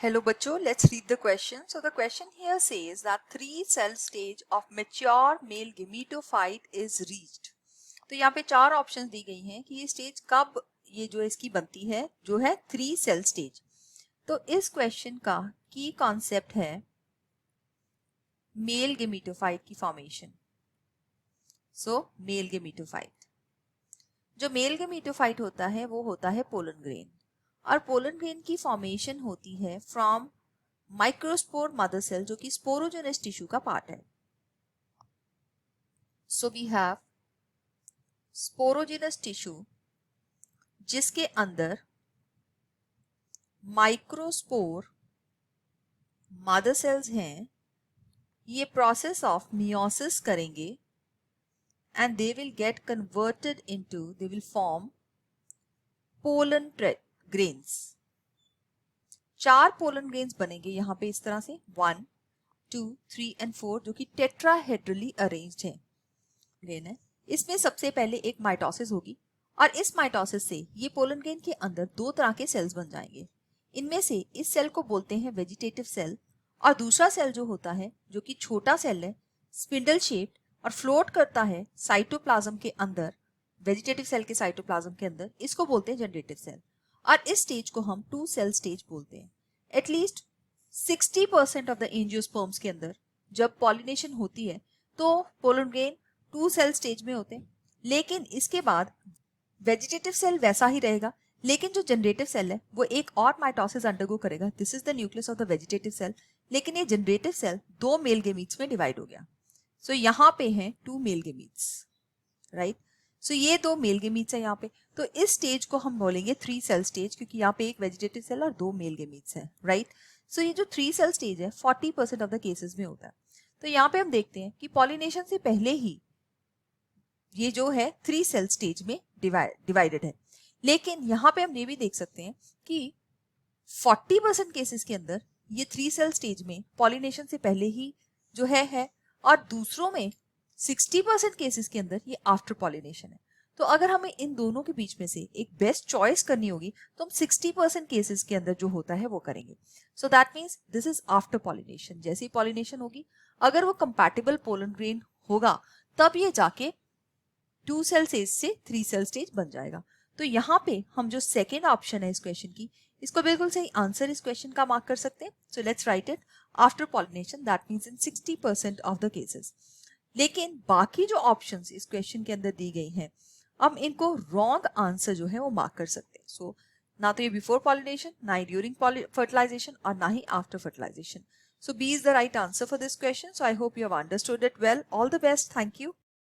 Hello बच्चों, let's read the question. So the question here says that 3-cell stage of mature male gametophyte is reached. तो यहाँ पे 4 options दी गई हैं कि ये स्टेज कब ये जो इसकी बनती है जो है 3-cell स्टेज. तो इस क्वेश्चन का की कॉन्सेप्ट है मेल गेमेटोफाइट की फॉर्मेशन. सो मेल गेमेटोफाइट, जो मेल गेमेटोफाइट होता है वो होता है पोलन ग्रेन, और पोलन ग्रेन की फॉर्मेशन होती है फ्रॉम माइक्रोस्पोर मदर सेल जो कि स्पोरोजेनस टिश्यू का पार्ट है. So we have sporogenous tissue जिसके अंदर माइक्रोस्पोर मदर सेल्स हैं. ये प्रोसेस ऑफ मियोसिस करेंगे and they will get converted into, they will form pollen grains. 4 pollen grains बनेंगे यहाँ पे इस तरह से 1, 2, 3 एंड 4 जो कि टेट्राहेड्रली अरेंज्ड है. ग्रेन है. इसमें सबसे पहले एक माइटोसिस होगी और इस माइटोसिस से ये पोलन ग्रेन के अंदर 2 तरह के सेल्स बन जाएंगे. इनमें से इस सेल को बोलते हैं वेजिटेटिव सेल, और दूसरा सेल जो होता है जो कि छोटा सेल है, स्पिंडल शेप्ड और फ्लोट करता है साइटोप्लाज्म के अंदर, वेजिटेटिव सेल के साइटोप्लाज्म के अंदर, इसको बोलते हैं जनरेटिव सेल. और इस स्टेज को हम 2 सेल स्टेज बोलते हैं. एटलीस्ट 60% ऑफ द एंजियोस्पर्म्स के अंदर जब पॉलिनेशन होती है तो पोलन ग्रेन 2 सेल स्टेज में होते हैं. लेकिन इसके बाद वेजिटेटिव सेल वैसा ही रहेगा, लेकिन जो जनरेटिव सेल है वो एक और माइटोसिस अंडरगो करेगा. This is the nucleus of the vegetative cell. लेकिन ये जनरेटिव सेल 2 मेल गेमीट्स में डिवाइड हो गया. सो यहाँ पे हैं 2 मेल गेमीट्स, राइट. सो ये 2 मेल गेमीट्स है यहाँ पे. तो इस स्टेज को हम बोलेंगे 3 सेल स्टेज, क्योंकि यहाँ पे एक वेजिटेटिव सेल और 2 मेल गेमीट्स है, राइट. सो ये जो 3 सेल स्टेज है 40% ऑफ द केसेस में होता है. तो यहाँ पे हम देखते हैं कि पॉलिनेशन से पहले ही ये जो है 3 सेल स्टेज में डिवाइडेड है. लेकिन यहाँ पे हम ये भी देख सकते हैं कि 40% केसेस के अंदर ये 3 सेल स्टेज में पॉलिनेशन से पहले ही जो है, और दूसरों में 60% केसेस के अंदर ये आफ्टर पॉलिनेशन है. तो अगर हमें इन दोनों के बीच में से एक बेस्ट चॉइस करनी होगी तो हम 60% केसेस के अंदर जो होता है वो करेंगे. So that means this is after pollination. जैसे ही पॉलिनेशन होगी, अगर वो कंपैटिबल पोलन ग्रेन होगा तब ये जाके 2 सेल स्टेज से 3 सेल स्टेज बन जाएगा. तो यहाँ पे हम जो सेकेंड ऑप्शन है इस क्वेश्चन की, इसको बिल्कुल सही आंसर इस क्वेश्चन का मार्क कर सकते हैं. So let's write it after pollination, that means in 60% of the cases. लेकिन बाकी जो ऑप्शंस इस क्वेश्चन के अंदर दी गई हैं, हम इनको रॉन्ग आंसर जो है वो मार्क कर सकते हैं. सो ना तो ये बिफोर पॉलिनेशन, ना ही ड्यूरिंग फर्टिलाइजेशन, और ना ही after fertilisation. So B is the right answer for this question. So I hope you have understood it well. All the best. Thank you.